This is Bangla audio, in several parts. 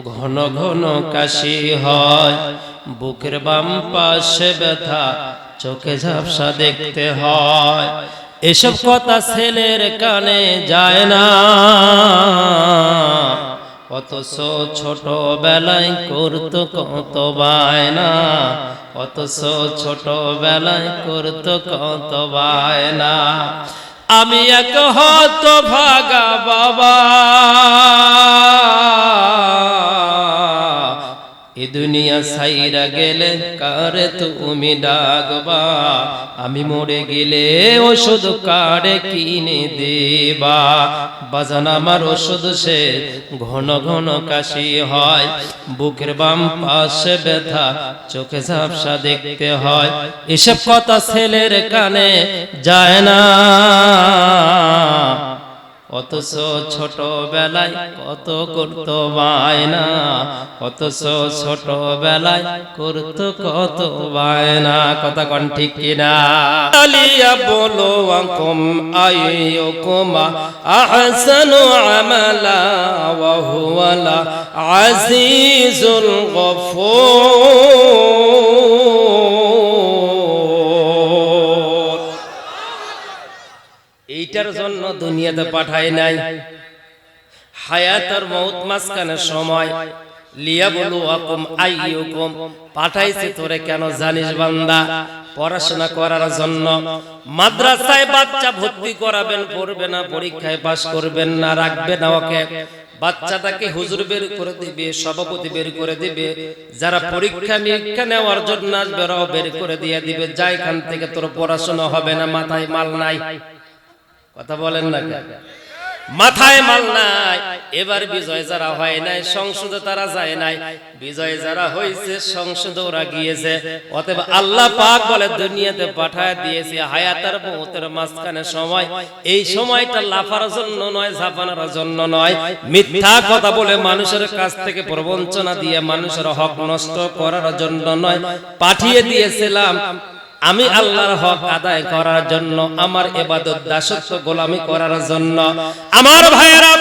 ঘন ঘন কাশি হয়, বুকের বাম পাশে ব্যথা, চোখে ঝাপসা দেখতে হয়। এসব কথা ছেলের কানে যায় না, অথচ ছোটবেলায় করতো কত বায়না, অথচ ছোটবেলায় করতো কত বায়না। আমি এক হতভাগা বাবা, এ দুনিয়া ছাইরা গেলে কারে তুমি ডাকবা, আমি মরে গেলে ওষুধ কারে কিনে দেবা। বাজান আমার ওষুধ সে, ঘন ঘন কাশি হয়, বুকের বাম পাশে ব্যথা, চোখে ঝাপসা দেখতে হয়। এসব কথা ছেলের কানে যায় না, অথচ ছোটবেলায় কত করতো বায়না, অথচ ছোটবেলায় করতো কত বায়না। কথা কোন ঠিক কিনা? আলিয়া বলো আকুম আইয়ুকুম আহসানু আমালা ওয়া হুয়াল আজিজুল গফুর। এইটার জন্য দুনিয়াতে পাঠায় নাই, হায়াত আর মউত মাঝখানে সময়। লিয়াবলুয়াকুম আইয়ুকুম, পাঠাইছে তোরে কেন জানিস বান্দা? পড়াশোনা করার জন্য। মাদ্রাসায় বাচ্চা ভর্তি করাবেন, পড়বে না, পরীক্ষায় পাস করবেন না, রাখবে না ওকে। বাচ্চাটাকে হুজুর বের করে দিবে, সভাপতি বের করে দিবে, যারা পরীক্ষা নিরীক্ষা নেওয়ার জন্য আসবে ওরাও বের করে দিয়ে দিবে। যা এখান থেকে তোর পড়াশোনা হবে না, মাথায় মাল নাই। কথা বলেন না, মাথায় মাল নাই। এবার বিজয় যারা হয় নাই সংসদে তারা যায় নাই, বিজয় যারা হয়েছে সংসদে ওরা গিয়েছে। অতএব আল্লাহ পাক বলে দুনিয়াতে পাঠায় দিয়েছে হায়াত আর মউতের মাঝখানে সময়। এই সময়টা লাফার জন্য নয়, ঝাপানোর জন্য নয়, মিথ্যা কথা বলে মানুষের কাছ থেকে প্রবঞ্চনা দিয়ে মানুষের হক নষ্ট করার জন্য নয়। পাঠিয়ে দিয়েছিলাম আমি আল্লাহর হক আদায় করার জন্য, আমার ইবাদত দাসত্ব গোলামি করার জন্য। আমার ভাইয়েরা,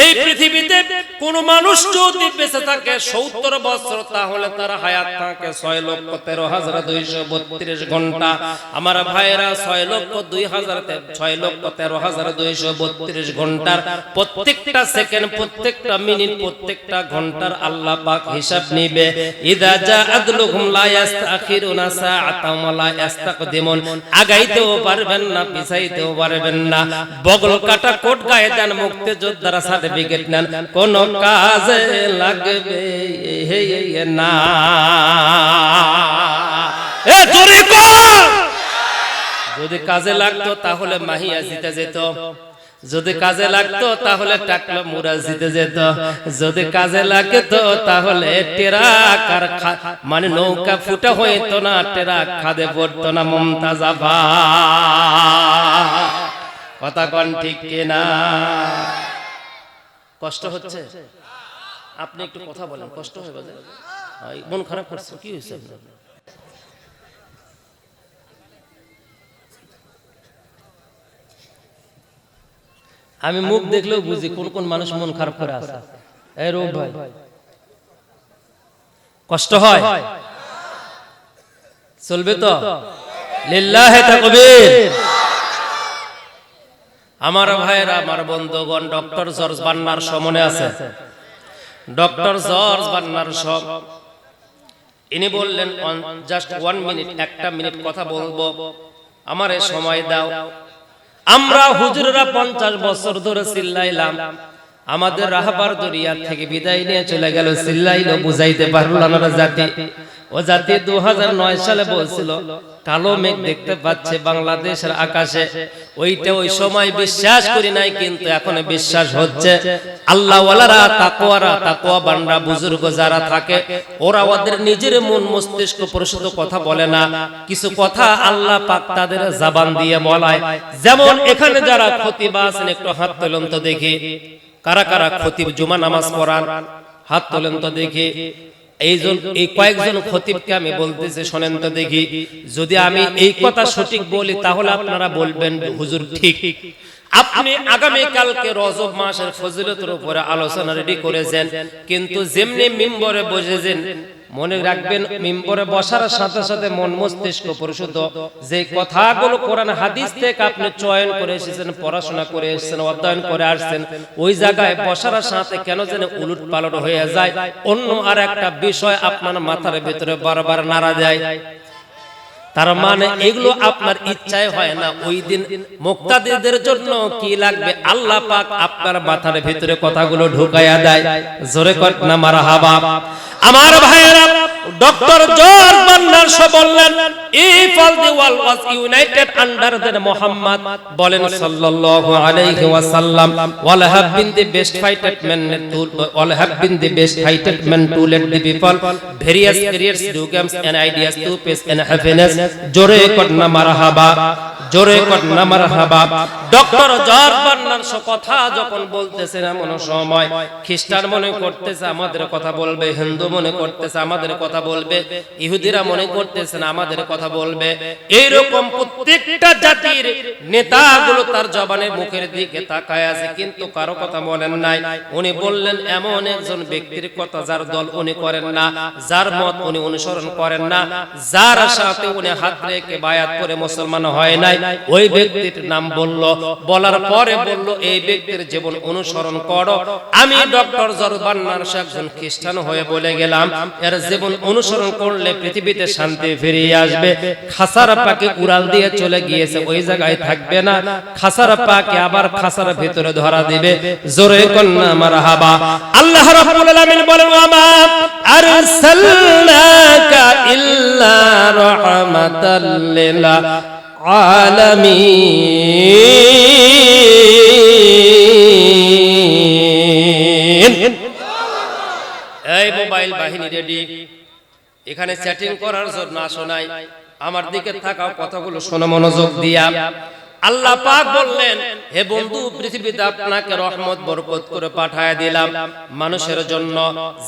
এই পৃথিবীতে কোন মানুষ যদি বেঁচে থাকে 70 বছর, তাহলে তার হায়াত থাকে 6,13,232 ঘন্টা। আমার ভাইয়েরা, 6,13,232 ঘন্টার প্রত্যেকটা সেকেন্ড, প্রত্যেকটা মিনিট, প্রত্যেকটা ঘন্টার আল্লাহ পাক হিসাব নিবে। ইযা জাআদলুহুম লা ইস্তাখিরুনা সাআতাম ওয়া লা ইস্তাকদিমুন, আগাইতেও পারবেন না, পিছাইতেও পারবেন না। বগল কাটা কোট গায়ে দেন, মুক্তিযোদ্ধারা সার্টিফিকেট নেন, কোন কাজে লাগবে না। এ জোরে কর, যদি কাজে লাগতো তাহলে মাহিয়া জিতে যেত, যদি কাজে লাগতো তাহলে টাকলা মুরা জিতে যেত, যদি কাজে লাগতো তাহলে টেরাক আর মানে নৌকা ফুটা হইতো না, টেরাক খাদে পড়তো না মুমতাজ আফা। কথা কোন ঠিক কিনা? কষ্ট হচ্ছে? আপনি একটু কথা বলেন, কষ্ট হয় বাজে? মন খারাপ করছে, কি হয়েছে আপনার? আমি মুখ দেখলেও বুঝি কোন কোন মানুষ মন খারাপ করে আছে। এই রূপ ভাই, কষ্ট হয়? চলবে তো? লিল্লাহি তাকবীর। আমার ভাইরা, আমার বন্ধুগণ, ডক্টর জর্জ বার্নার শো মনে আছে? ডক্টর জর্জ বার্নার শো, ইনি বললেন জাস্ট 1 মিনিট, একটা মিনিট কথা বলবো, আমারে সময় দাও। আমরা হুজুররা 50 বছর ধরে চিল্লাইলাম, আমাদের রাহবার দরিয়া থেকে বিদায় নিয়ে চলে গেল, চিল্লাইলো, বুঝাইতে পারলো না জাতি। ও জাতি 2009 সালে বলছিল কালো মেঘ দেখতে পাচ্ছে বাংলাদেশের আকাশে। ওইটা ওই সময় বিশ্বাস করি নাই, কিন্তু এখন বিশ্বাস হচ্ছে। আল্লাহ ওয়ালারা, তাকওয়ারা, তাকওয়াবানরা, বুজুর্গ যারা থাকে, ওরা ওদের নিজের মন মস্তিষ্ক পরিশুদ্ধ কথা বলে না, কিছু কথা আল্লাহ পাক তাদের জবান দিয়ে বলায়। যেমন এখানে যারা খতিব আছেন, একটু হাত তোলেন তো দেখি, কারা কারা খতিব জুমা নামাজ পড়ান? হাত তোলেন তো দেখি। এই কয়েকজন খতিবকে আমি বলতেছি, শোনেন তো দেখি। যদি আমি এই কথা সঠিক বলি তাহলে আপনারা বলবেন হুজুর ঠিক, আপনি আগামী কালকে রজব মাসের ফজিলতের উপরে আলোচনা রেডি করেছেন, কিন্তু যেমনি মিম্বরে বসেছেন, মনে রাখবেন মিম্বরে বসার সাথে সাথে মন মস্তিষ্ক পরিশুদ্ধ, যে কথাগুলো কোরআন হাদিস থেকে আপনি চয়ন করে এসেছেন, পড়াশোনা করে এসেছেন, অধ্যয়ন করে আসছেন, ওই জায়গায় বসার সাথে কেন যেন উলট পালট হয়ে যায়, অন্য আর একটা বিষয় আপনার মাথার ভিতরে বারবার নাড়া যায়। তার মানে এগুলো আপনার ইচ্ছায় হয় না। ওই দিন মুক্তাদিদের জন্য কি লাগবে, আল্লাহ পাক আপনার মাথার ভিতরে কথাগুলো ঢুকাইয়া দেয়। জোরে কর না মারহাবা। আমার ভাইয়েরা, ডক্টর জর্জ বার্নার্স বললেন, if all the world was united under the Muhammad, বলেন সাল্লাল্লাহু আলাইহি ওয়াসাল্লাম, all have been the best fighted men to let the people various careers do games and ideas to peace and happiness. জোরে কর না মারহাবা, জোরে কর না মারহাবা। ডক্টর জর্জ বার্নার্স কথা যখন বলতেছেন, এমন সময় খ্রিস্টান মনে করতেছে আমাদের কথা বলবে, হিন্দু মনে করতেছে আমাদের কথা বলবে, ইহুদিরা মনে করতেছেন আমাদের কথা বলবে। এইরকম প্রত্যেকটা জাতির নেতাগুলো তার জবানে মুখের দিকে তাকায় আছে, কিন্তু কারো কথা বলেন নাই। উনি বললেন এমন একজন ব্যক্তির কথা যার দল উনি করেন না, যার মত উনি অনুসরণ করেন না, যার সাথে উনি হাত রেখে বায়াত করে মুসলমান হয় নাই, ওই ব্যক্তির নাম বলল। বলার পরে বলল এই ব্যক্তির জীবন অনুসরণ করো। আমি ডক্টর জর্জ বার্নার্স একজন খ্রিস্টান হয়ে বলে গেলাম, এর জীবন অনুসরণ করলে পৃথিবীতে শান্তি ফিরে আসবে। খাসার পাকে উড়াল দিয়ে চলে গিয়েছে, ওই জায়গায় থাকবে না, খাসার পাকে আবার খাসার ভিতরে ধরা দিবে। জোরে কন্না মারহাবা। আল্লাহ রাব্বুল আলামিন বলেন, ওয়ামা আরসালনাকা ইল্লা রাহমাতাল লিল আলামিন। এই মোবাইল বাহিনী রেডি, এখানে চ্যাটিং করার জন্য আসো নাই, আমার দিকে থাকাও কথাগুলো শোনো মনোযোগ দিয়া। আল্লাহ পাক বললেন, হে বন্ধু, পৃথিবীতে আপনাকে রহমত বরকত করে পাঠায় দিলাম, মানুষের জন্য,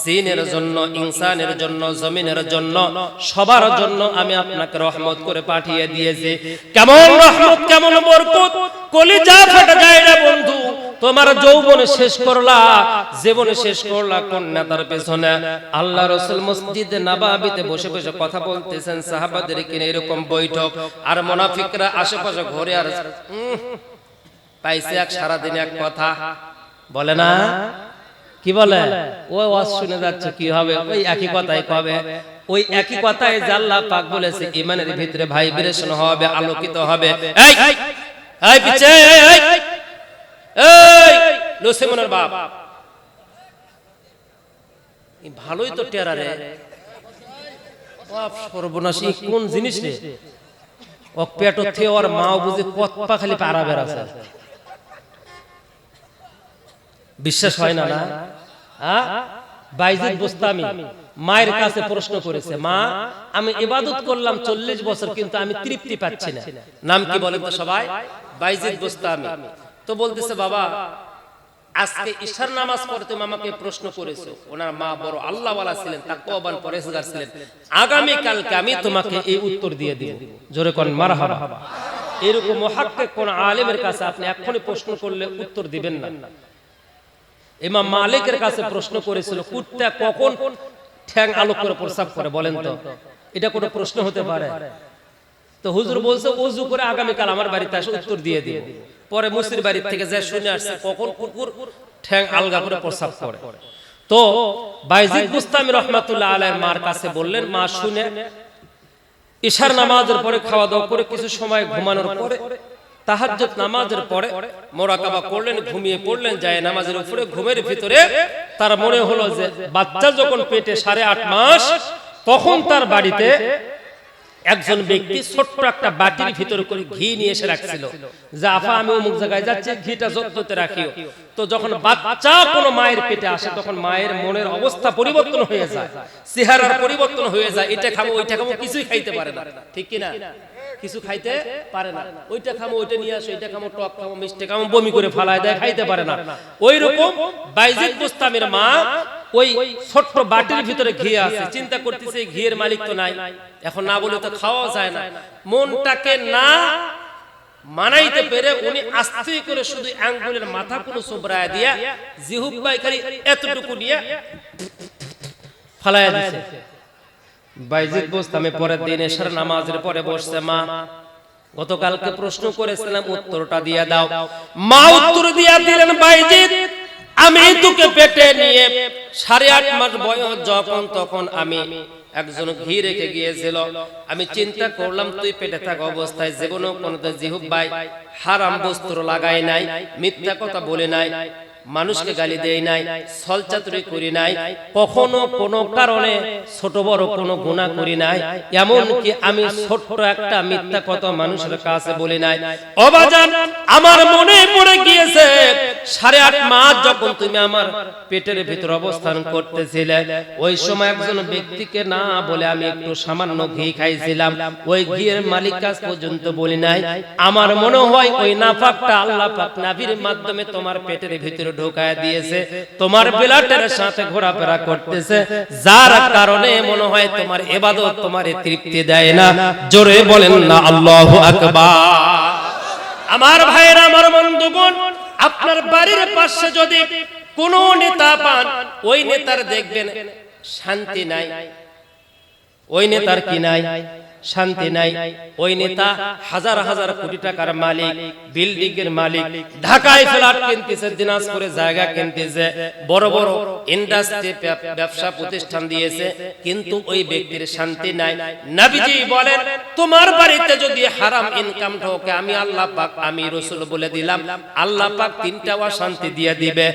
জিনের জন্য, ইনসানের জন্য, জমিনের জন্য, সবার জন্য আমি আপনাকে রহমত করে পাঠিয়ে দিয়েছি। কেমন রহমত, কেমন বরকত, কলিজা ফেটে যায় রে বন্ধু। তোমার যৌবন শেষ করলা, জীবন শেষ করলা কোন নেতার পেছনে? আল্লাহ রাসূল মসজিদে নববীতে বসে বসে কথা বলতেছেন, সাহাবাদের কিনে এরকম বৈঠক, আর মুনাফিকরা আশেপাশে ঘুরে আর পাইছে এক সারা দিন এক কথা বলে না, কি বলে? ওই ওয়াজ শুনে যাচ্ছে, কি হবে? ওই একই কথাই কবে, ওই একই কথাই যে আল্লাহ পাক বলেছে ঈমানের ভিতরে ভাইব্রেশন হবে, আলোকিত হবে। এই এই পিছে এই লুসিমনের বাপ, ভালোই তো টেরা রে বাপ, সর্বনাশী কোন জিনিস রে? ও পেটো থে ওর মাও বুঝি কতপা খালি পারা বেরাছে, বিশ্বাস হয় না না? বাইজিদ বুস্তামি মায়ের কাছে প্রশ্ন করেছে, মা আমি ইবাদত করলাম 40 বছর, কিন্তু আমি তৃপ্তি পাচ্ছি না। নাম কি বলেন তো সবাই? বাইজিদ বুস্তামি। তো বলতেছে, বাবা আজকে ইশার নামাজ পড়ে তুমি আমাকে প্রশ্ন করেছো। ওনার মা বড় আল্লাহওয়ালা ছিলেন, তাকওয়াবান পরহেজগার ছিলেন। আগামী কালকে আমি তোমাকে এই উত্তর দিয়ে দিব। জোরে কোন মারহাবা। এরকম মুহাক্কিক কোন আলেমের কাছে আপনি এখনই প্রশ্ন করলে উত্তর দিবেন না। ইমাম মালিকের কাছে প্রশ্ন করেছিল, কুত্তা কখন ঠ্যাং আলোক করে প্রস্রাব করে বলেন তো? এটা কোনো প্রশ্ন হতে পারে? তো হুজুর বলছে ওযু করে আগামী কাল আমার বাড়িতে এসে উত্তর দিয়ে দিব। পরে মুসির বাড়ি থেকে যা শুনে আসছে কখন কুকুর ঠ্যাং আলগা করে প্রস্রাব করে। তো বাইজিদ বুস্তামি রাহমাতুল্লাহ আলাইহির মার কাছে বললেন, মা শুনে ইশার নামাজের পরে খাওয়া দাওয়া করে কিছু সময় ঘুমানোর পরে তাহাজ্জুদ নামাজের পরে মুরাকাবা করলেন, ঘুমিয়ে পড়লেন, যায় নামাজের উপরে। ঘুমের ভিতরে তার মনে হলো যে বাচ্চা যখন পেটে 8.5 মাস, তখন তার বাড়িতে একজন ব্যক্তি ছোট্ট একটা বাটির ভিতরে করে ঘি নিয়ে এসে রাখছিল, যে আফা আমি অমুক জায়গায় যাচ্ছি, ঘিটা যত্নতে রাখিও। তো যখন বাচ্চা কোনো মায়ের পেটে আসে, তখন মায়ের মনের অবস্থা পরিবর্তন হয়ে যায়, চেহারার পরিবর্তন হয়ে যায়। এটা খাবো ওইটা খাবো, কিছুই খাইতে পারে না, ঠিক কিনা? কিছু খাইতে পারে না। ওইটা খাবো, ওইটা নিয়ে আসো, এটা খাবো, টক খাবো, মিষ্টি খাবো, বমি করে ফালায় দেয়, খাইতে পারে না। ওই রকম বাইজিদ বুস্তামির মা ওই ছোট্ট বাটির ভিতরে ঘি আছে, চিন্তা করতেছে ঘিয়ের মালিক তো নাই, এখন না বলে তো খাওয়া যায় না। মনটাকে না মানাইতে পেরে উনি আস্তে করে শুধু আঙ্গুলের মাথা পুরো চোবড়ায় দিয়া জিহুব্বাই খালি এতটুকু নিয়ে ফালায়া দিয়েছে। বাইজিদ বোস্তামি পরের দিন এশার নামাজের পরে বসছে, মা গতকালকে প্রশ্ন করেছিলাম উত্তরটা দিয়ে দাও। মা উত্তর দিয়া দিলেন, বাইজিদ আমি তোকে পেটে নিয়ে 8.5 মাস বয়স যখন তখন আমি একজন ঘি রেখে গিয়েছিল, আমি চিন্তা করলাম তুই পেটে থাকা অবস্থায় জীবনেও কোনোদিন জিহুব্বাই হারাম বস্ত্র লাগাই নাই, মিথ্যা কথা বলে নাই, মানুষকে গালি দেই নাই, ছলচাতুরি করি নাই, কখনো কোনো কারণে ছোট বড় কোনো গুনাহ করি নাই, এমনকি আমি ছোট্ট একটা মিথ্যা কথা মানুষের কাছে বলি নাই। ও বাজান, আমার মনে পড়ে গিয়েছে 8.5 মাস যখন তুমি আমার পেটের ভিতর অবস্থান করতেছিলে, ওই সময় একজন ব্যক্তিকে না বলে আমি একটু সামান্য ঘি খাইছিলাম, ওই ঘিয়ের মালিক কাছ পর্যন্ত বলি নাই। আমার মনে হয় ওই নাফাকটা আল্লাহ পাক নাভির মাধ্যমে তোমার পেটের ভিতরে ঢোকায় দিয়েছে, তোমার ব্লাডের সাথে ঘোরাফেরা করতেছে, যার কারণে মনে হয় তোমার ইবাদত তোমারে তৃপ্তি দেয় না। জোরে বলেন না আল্লাহু আকবার। আমার ভাইরা, আমার বন্ধুগণ, আপনার বাড়ির পাশে যদি কোনো নেতা পান, ওই নেতার দেখবেন শান্তি নাই, ওই নেতার কি নাই? শান্তি নাই। ওই নেতা হাজার হাজার কোটি টাকার মালিক, বিল্ডিং এর মালিক, ঢাকায় ফ্ল্যাট কিনতেছে, দিনাজপুরে জায়গা কিনতেছে, বড় বড় ইন্ডাস্ট্রি ব্যবসা প্রতিষ্ঠান দিয়েছে, কিন্তু ওই ব্যক্তির শান্তি নাই। নবীজি বলেন, তোমার বাড়িতে যদি হারাম ইনকাম ঢোকে, আমি আল্লাহ পাক, আমি রাসূল বলে দিলাম, আল্লাহ পাক 3টা অশান্তি দিয়ে দিবে।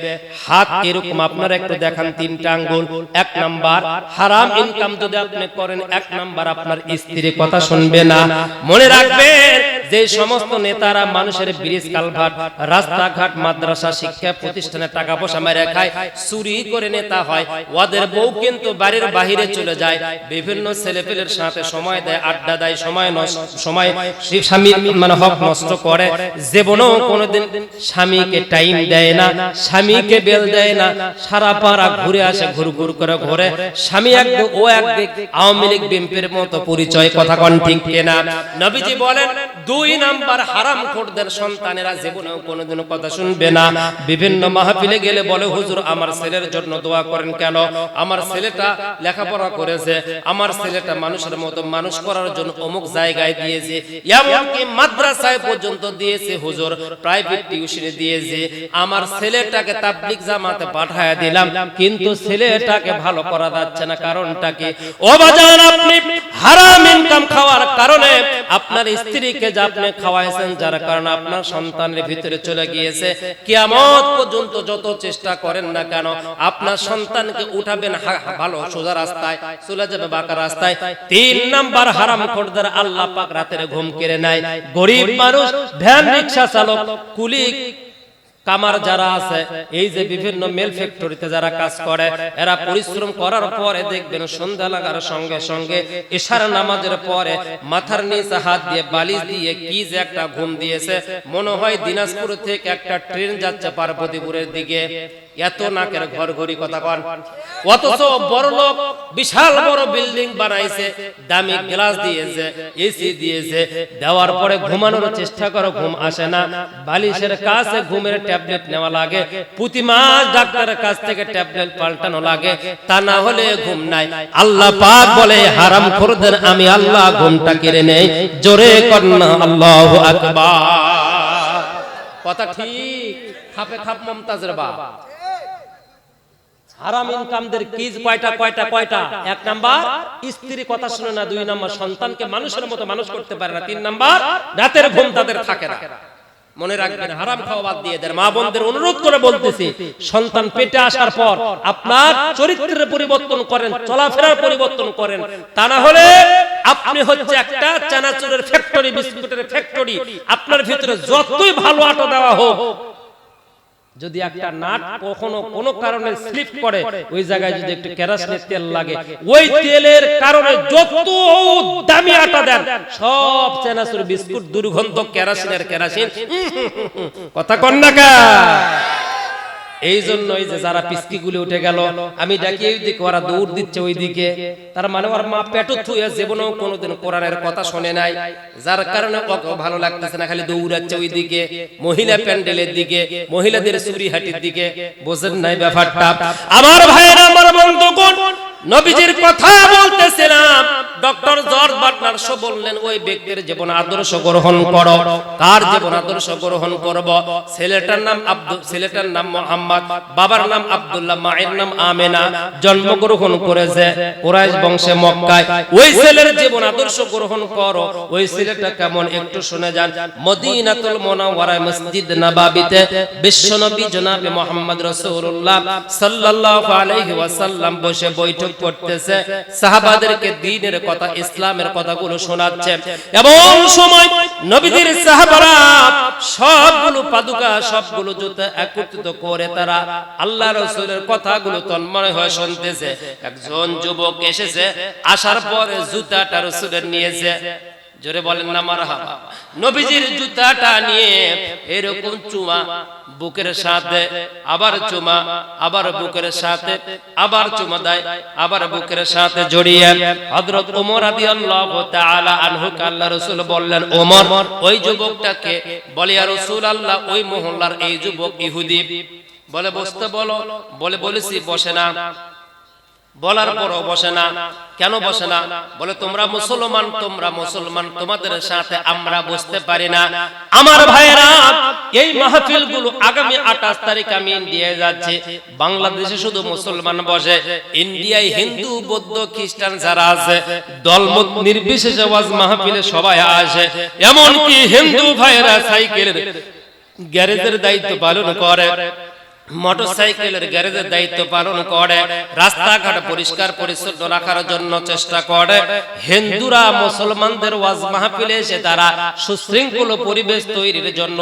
হাত এরকম আপনারা একটু দেখান, 3টা আঙ্গুল। 1 নাম্বার, হারাম ইনকাম যদি আপনি করেন, 1 নাম্বার আপনার স্ত্রী কথা শুনবে না। মনে রাখবেন, যে সমস্ত নেতারা মানুষের ব্রিজ, কালভার্ট, রাস্তাঘাট, মাদ্রাসা, শিক্ষা প্রতিষ্ঠানে টাকা পয়সা মেরে খায়, চুরি করে নেতা হয়, ওদের বউ কিন্তু বাড়ির বাহিরে চলে যায়, বিভিন্ন ছেলেপেলের সাথে সময় দেয়, আড্ডা দেয়, সময় স্বামী মানে হক নষ্ট করে, জীবনেও কোনোদিন স্বামীকে টাইম দেয় না, স্বামীকে বেল দেয় না, সারা পাড়া ঘুরে আসে, ঘুরঘুর করে ঘুরে, স্বামী একদিক ও একদিক, আওয়ামী লীগ বিএনপির মতো পরিচয়। কথা কোন ঠিক কিনা? নবীজি বলেন, 2 নাম্বার, হারামখোরদের সন্তানেরা জীবনেও কোনোদিন কথা শুনবে না। বিভিন্ন মাহফিলে গেলে বলে, হুজুর আমার ছেলের জন্য দোয়া করেন কেন? আমার ছেলেটা লেখাপড়া করেছে, আমার ছেলেটা মানুষের মতো মানুষ করার জন্য অমুক জায়গায় দিয়েছে, এমনকি মাদ্রাসায় পর্যন্ত দিয়েছে, হুজুর প্রাইভেট টিউশনে দিয়েছে, আমার ছেলেটাকে তাবলীগ জামাতে পাঠায় দিলাম, কিন্তু ছেলেটাকে ভালো করা যাচ্ছে না, কারণটা কি? ও বাজান, আপনি হারাম ইনকাম খাওয়ার কারণে আপনার স্ত্রীকে যা আপনি খাওয়াইছেন, যার কারণে আপনার সন্তানের ভিতরে চলে গিয়েছে, কিয়ামত পর্যন্ত যত চেষ্টা করেন না কেন, আপনার সন্তানকে উঠাবেন ভালো সোজা রাস্তায়, চলে যাবে বাঁকা রাস্তায়। 3 নাম্বার, হারামখোরদের আল্লাহ পাক রাতের ঘুম কেড়ে নেয়। গরিব মানুষ, ভ্যান রিকশা চালক, কুলি কামার যারা আছে, এই যে বিভিন্ন মেল ফ্যাক্টরিতে যারা কাজ করে, এরা পরিশ্রম করার পরে দেখবেন সন্ধ্যা লাগার সঙ্গে সঙ্গে ইশার নামাজের পরে মাথার নিচে হাত দিয়ে বালিশ দিয়ে কি যে একটা ঘুম দিয়েছে, মনে হয় দিনাজপুর থেকে একটা ট্রেন যাচ্ছে পার্বতীপুরের দিকে, এত নাকের ঘর ঘড়ি কথা কন। অথচ বড় লোক বিশাল বড় বিল্ডিং বানাইছে, দামি গ্লাস দিয়েছে, এসি দিয়েছে, দেওয়ার পরে ঘুমানোর চেষ্টা করো, ঘুম আসে না, বালিশের কাছে ঘুমের ট্যাবলেট নেওয়া লাগে, প্রতি মাস ডাক্তারের কাছ থেকে ট্যাবলেট পাল্টানো লাগে, তা না হলে ঘুম নাই। আল্লাহ পাক বলে, হারামখোরদের আমি আল্লাহ ঘুমটা কেড়ে নেই। জোরে কর না আল্লাহু আকবার। কথা ঠিক, খাপে খাপ মমতাজের বাপ। হারাম ইনকামদের কিজ কয়টা? 1 নাম্বার, স্ত্রী কথা শুনে না। 2 নাম্বার, সন্তানকে মানুষের মতো মানুষ করতে পারে না। 3 নাম্বার, রাতের ঘুম তাদের থাকে না। মনে রাখবেন, হারাম খাওয়া বাদ দিয়ে দেন। মা বোনদের অনুরোধ করে বলতেছি, সন্তান পেটে আসার পর আপনার চরিত্রের পরিবর্তন করেন, চলাফেরার পরিবর্তন করেন, তা না হলে আপনি হচ্ছে একটা চানাচুরের ফ্যাক্টরি, বিস্কুটের ফ্যাক্টরি। আপনার ভিতরে যতই ভালো আটা দেওয়া হোক, যদি একটা নাট কখনো কোনো কারণে স্লিপ করে, ওই জায়গায় যদি একটু কেরোসিনের তেল লাগে, ওই তেলের কারণে যত দামি আটা দেন, সব চানাচুর বিস্কুট দুর্গন্ধ, কেরোসিনের কেরোসিন। কথা কন না কা? এই জন্যই যে যারা পিস্কি গুলি উঠে গেল, আমি ডাকি এই দিকে, ওরা দৌড় দিচ্ছে ওই দিকে। তার মানে ওর মা পেটু থুয়ে জীবনেও কোনোদিন কোরআনের কথা শুনে নাই, যার কারণে ওকে ভালো লাগতেছে না, খালি দৌড়াচ্ছে ওই দিকে, মহিলা প্যান্ডেলের দিকে, মহিলাদের চুরিহাটির দিকে। বোঝেন নাই ব্যাপারটা? আমার ভাইরা, আমার বন্ধুগণ, নবীজির কথা বলতেছিলাম। ডক্টর জর্জ বাটলার শো বললেন, ওই ব্যক্তির জীবন আদর্শ গ্রহণ করো। কার জীবন আদর্শ গ্রহণ করব? ছেলেটার নাম আব্দুল, ছেলেটার নাম মোহাম্মদ, বাবার নাম আব্দুল্লাহ, মায়ের নাম আমেনা, জন্মগ্রহণ করেছে কুরাইশ বংশে মক্কায়। ওই ছেলের জীবন আদর্শ গ্রহণ করো। ওই ছেলেটা কেমন একটু শুনে যান। মদিনাতুল মুনাওয়ারায় মসজিদ নববীতে বিশ্বনবী জনাবে মুহাম্মদ রাসূলুল্লাহ সাল্লাল্লাহু আলাইহি ওয়াসাল্লাম বসে বৈঠক করতেছে, সাহাবাদেরকে দ্বীনের কথা, ইসলামের কথাগুলো শোনাচ্ছে। এবং সময় নবীদের সাহাবারা সবগুলো পাদুকা, সবগুলো জুতা একত্রিত করে তারা আল্লাহ রাসূলের কথাগুলো তন্ময় হয়ে শুনতেছে। একজন যুবক এসেছে, আসার পরে জুতাটা রাসূলের নিয়েছে। জোরে বলেন না মারহাবা। নবীজির জুতাটা নিয়ে এরকম চুমা বুকের সাথে, আবার চুমা, আবার বুকের সাথে, আবার চুমা দেয়, আবার বুকের সাথে জড়িয়ে হযরত ওমর রাদিয়াল্লাহু তাআলা আনহু আল্লাহ রাসূল বললেন, ওমর, ওই যুবকটাকে বলে, ইয়া রাসূলুল্লাহ, ওই মহল্লার এই যুবক ইহুদি। বলে বসতে বলো। বলে বলেছি বসে না। বলার পরও বসে না। কেন বসে না? বলে তোমরা মুসলমান, তোমরা মুসলমান, তোমাদের সাথে আমরা বসতে পারি না। আমার ভাইরা, এই মাহফিলগুলো আগামী 28 তারিখ আমি ইন্ডিয়ায় যাচ্ছি। বাংলাদেশে শুধু মুসলমান বসে, ইন্ডিয়ায় হিন্দু, বৌদ্ধ, খ্রিস্টান যারা আছে, দলমত নির্বিশেষে ওয়াজ মাহফিলে সবাই আসে। এমনকি হিন্দু ভাইরা সাইকেলের গ্যারেজের দায়িত্ব পালন করে, মোটরসাইকেলের গ্যারেজের দায়িত্ব পালন করে, রাস্তাঘাট পরিষ্কার পরিচ্ছন্ন রাখার জন্য চেষ্টা করে। হিন্দুরা মুসলমানদের ওয়াজ মাহফিলে এসে তারা সুশৃঙ্খল পরিবেশ তৈরির জন্য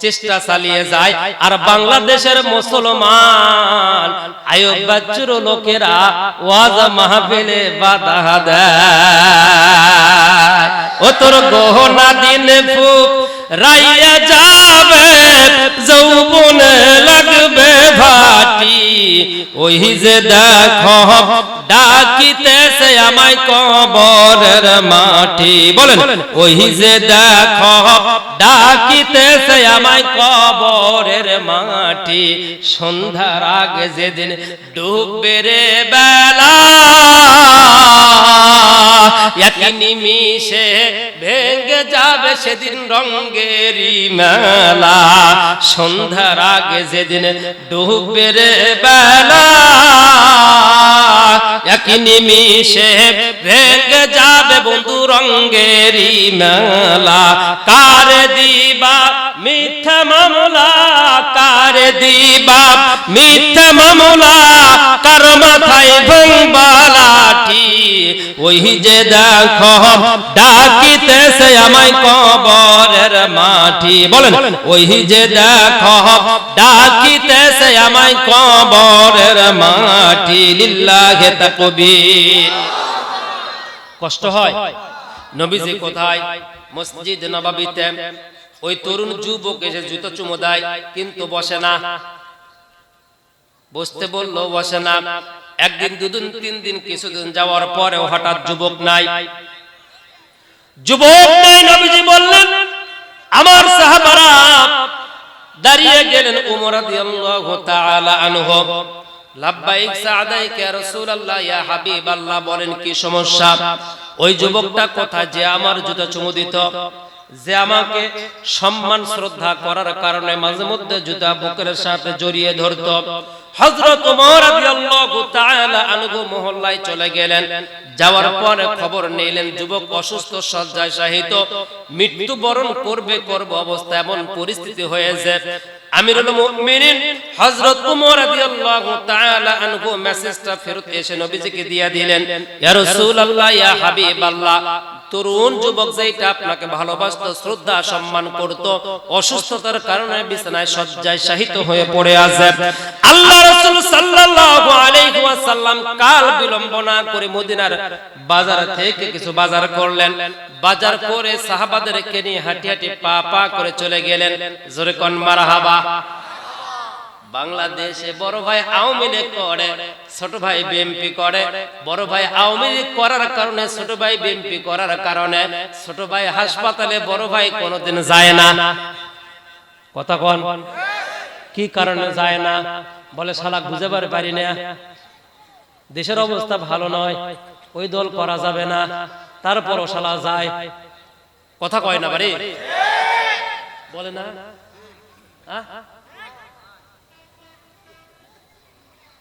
চেষ্টা চালিয়ে যায়। আর বাংলাদেশের মুসলমান আয়ব বাচ্চুর লোকেরা ওয়াজ মাহফিলে বাধা দেয়। ও তোর গহনা দিন ফুক রাইয়া যাবে, যৌবনে লাগবে ভাটি, ওই যে দেখো ডাকিতেছে আমায় কবরের মাটি। বলেন, ওই যে দেখো ডাকিতেছে আমায় কবরের মাটি, সন্ধ্যার আগে যেদিন ডুববে রে বেলা, একই নিমিষে ভেঙে যাবে সেদিন রঙ্গেরি মেলা, সন্ধ্যার আগে যেদিন ডুববে রে বেলা, একই নিমিষে ভেঙে যাবে বন্ধু রঙ্গেরি মেলা। কার দিবা মিথ্যা মামলা, কার দিবা মিথ্যা মামলা, কার মাথায় ভাঙবা লাঠি, ওই যে দেখো ডাকিতেছে আমায় কবরের মাটি। বলেন, ওই যে দেখো ডাকিতেছে আমায় কবরের মাটি। লিল্লাহি তাকবীর। কষ্ট হয়। নবীজি কোথায়? মসজিদ নববীতে। ওই তরুণ যুবক এসে জুতো চুমো দেয়, কিন্তু বসে না। বসতে বললো, বসে না। একদিন, দুদিন, 3 দিন, কিছুদিন যাওয়ার পরেও হঠাৎ যুবক নাই। যুবক নাই। নবীজি বললেন, আমার সাহাবারা দাঁড়িয়ে গেলেন। ওমর রাদিয়াল্লাহু তাআলা আনহু, লাব্বাইক সাদাইক ইয়া রাসূলুল্লাহ, ইয়া হাবিবাল্লাহ, বলেন কি সমস্যা? ওই যুবকটা কোথায় যে আমার জুতো চুমু দিত, যে আমাকে সম্মান শ্রদ্ধা করার কারণে মাঝে মধ্যে জুতা বুকের সাথে জড়িয়ে ধরত? হযরত ওমর রাদিয়াল্লাহু তাআলা আনহু মহল্লায় চলে গেলেন। যাওয়ার পরে খবর নিলেন যুবক অসুস্থ, শয্যায় শায়িত, মৃত্যুবরণ করবে অবস্থা, এমন পরিস্থিতি হয়েছে। আমিরুল মুমিনিন হযরত ওমর রাদিয়াল্লাহু তাআলা আনহু মেসেজটা ফেরত এসে নবীজিকে দিয়ে দিলেন, ইয়া রাসূলুল্লাহ, ইয়া হাবিবাল্লাহ, তরুণ যুবক যেটা আপনাকে ভালোবাসতো, শ্রদ্ধা সম্মান করত, অসুস্থতার কারণে বিছানায় শয্যায় শায়িত হয়ে পড়ে আছে। আল্লাহ রাসূল সাল্লাল্লাহু আলাইহি ওয়াসাল্লাম কাল বিলম্ব না করে মদিনার বাজার থেকে কিছু বাজার করলেন। বাজার করে সাহাবাদেরকে নিয়ে হাঁটি হাঁটি পা পা করে চলে গেলেন। জোরে কোন মারহাবা। বাংলাদেশে বড় ভাই আওয়ামী লীগ করে, ছোট ভাই বিএনপি করে। বড় ভাই আওয়ামী লীগ করার কারণে, ছোট ভাই বিএনপি করার কারণে ছোট ভাই হাসপাতালে, বড় ভাই কোনোদিন যায় না। কথা কোন? কি কারণে যায় না? বলে শালা বুঝাবার পারি না, দেশের অবস্থা ভালো নয়, ওই দল করা যাবে না, তারপরও শালা যায়। কথা কয় না বাড়ি? বলে না?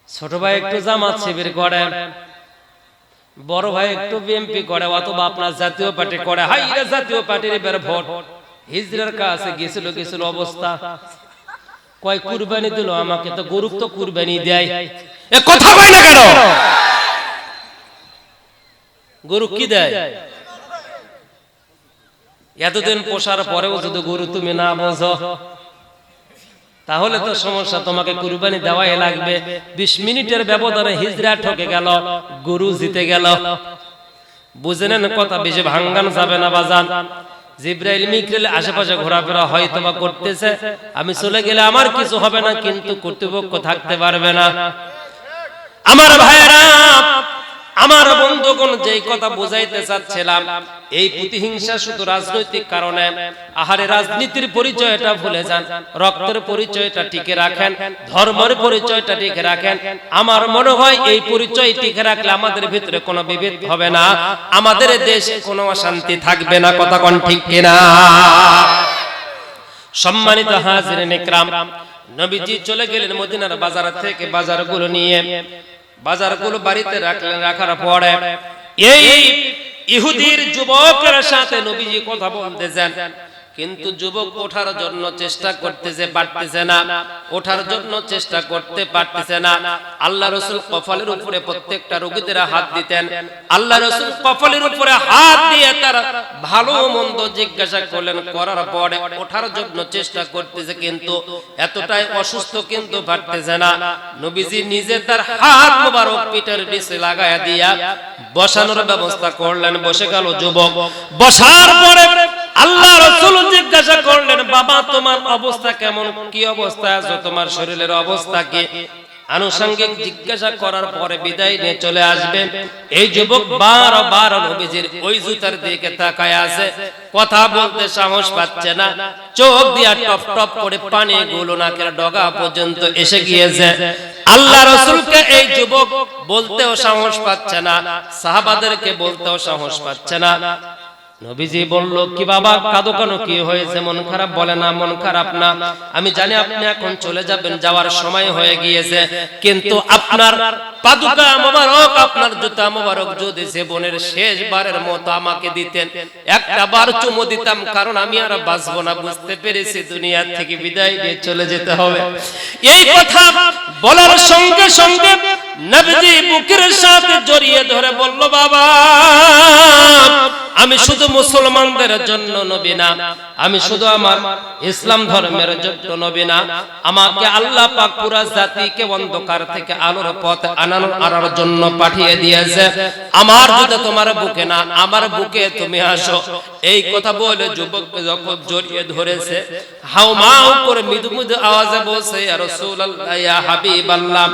ছোট ভাই একটু জামাত শিবির করে, বড় ভাই একটু বিএনপি করে, অথবা আপনার জাতীয় পার্টি করে। হাই রে জাতীয় পার্টির এবার ভোট। হিজরার কাছে গেছিল অবস্থা, কয় কুরবানি দিল আমাকে, তো গরু তো কুরবানি দেয়। এ কথা কয় না কেন? গরু কি দেয়? এতদিন পোষার পরেও যদি গরু তুমি না বোঝো, তাহলে তো সমস্যা, তোমাকে কুরবানি দেওয়াই লাগবে। 20 মিনিটের ব্যবধানে হিজরা ঠকে গেল, গরু জিতে গেল। বুঝে নেন কথা, বেশি ভাঙ্গান যাবে না বাজান। জিব্রাইল মিকাইল আশেপাশে ঘোরাফেরা হয়তো বা করতেছে, আমি চলে গেলে আমার কিছু হবে না, কিন্তু কর্তৃপক্ষ থাকতে পারবে না। আমার ভাইরা, আমার বন্ধুগণ, যেই কথা বুঝাইতে চাচ্ছিলাম, এই প্রতিহিংসা শুধু রাজনৈতিক কারণে। আহারে, রাজনীতির পরিচয়টা ভুলে যান, রক্তের পরিচয়টা টিকে রাখেন, ধর্মের পরিচয়টা টিকে রাখেন। আমার মনে হয় এই পরিচয় টিকে রাখলে আমাদের ভিতরে কোনো বিভেদ হবে না, আমাদের দেশে কোনো অশান্তি থাকবে না। কথা কোন ঠিক কিনা? সম্মানিত হাজিরিন ইকরাম, নবীজি চলে গেলেন মদিনার বাজার থেকে বাজারগুলো নিয়ে। বাজারগুলো বাড়িতে রাখলেন, রাখার পরে এই ইহুদির যুবকের সাথে নবীজি কথা বলতেছেন, কিন্তু যুবক ওঠার জন্য চেষ্টা করতেছে, পারতেছে না, ওঠার জন্য চেষ্টা করতে পারতেছে না। আল্লাহ রাসূল কফলের উপরে প্রত্যেকটা রোগীদের হাত দিতেন। আল্লাহ রাসূল কফলের উপরে হাত দিয়ে তার ভালো মন্দ জিজ্ঞাসা করলেন, করার পরে ওঠার জন্য চেষ্টা করতেছে, কিন্তু এতটাই অসুস্থ, কিন্তু পারতেছে না। নবীজি নিজে তার হাত মোবারক পিঠের নিচে লাগায়া দিয়া বসানোর ব্যবস্থা করলেন। বসে গেল যুবক। বসার পরে আল্লাহ রাসূল জিজ্ঞাসা করলেন, বাবা তোমার অবস্থা কেমন, কি অবস্থায় আছো, তোমার শরীরের অবস্থা কি? আনুষঙ্গিক জিজ্ঞাসা করার পরে বিদায় নিয়ে চলে আসবে। এই যুবক বারবার নবীজির ওই জুতার দিকে তাকায় আছে, কথা বলতে সাহস পাচ্ছে না, চোখ দিয়া টপ টপ করে পানি গুলো নাকের ডগা পর্যন্ত এসে গিয়েছে। আল্লাহ রাসূলকে এই যুবক বলতেও সাহস পাচ্ছে না, সাহাবাদেরকে বলতেও সাহস পাচ্ছে না। নবীজি বলল, কি বাবা কাঁদো কেন, কি হয়েছে, মন খারাপ? বলে না, মন খারাপ না, আমি জানি আপনি এখন চলে যাবেন, যাওয়ার সময় হয়ে গিয়েছে, কিন্তু আপনার পাদুকা মোবারক, আপনার জুতা মোবারক যদি জীবনের শেষবারের মতো আমাকে দিতেন, একটা বার চুমু দিতাম, কারণ আমি আর বাঁচবো না, বুঝতে পেরেছি দুনিয়া থেকে বিদায় নিয়ে চলে যেতে হবে। এই কথা বলার সঙ্গে সঙ্গে নবীজি বুকের সাথে জড়িয়ে ধরে বলল, বাবা আমি শুধু মুসলমানদের জন্য নবী না, আমি শুধু আমার ইসলাম ধর্মের জন্য নবী না, আমাকে আল্লাহ পাক পুরো জাতিকে অন্ধকার থেকে আলোর পথ আনার জন্য পাঠিয়ে দিয়েছে। আমার যদি তোমার বুকে না, আমার বুকে তুমি আসো। এই কথা বলে যুবককে যখন জড়িয়ে ধরেছে, হাউমাউ করে মৃদু মৃদু আওয়াজে বলছে, ইয়া রাসূলুল্লাহ, ইয়া হাবিবাল্লাহ,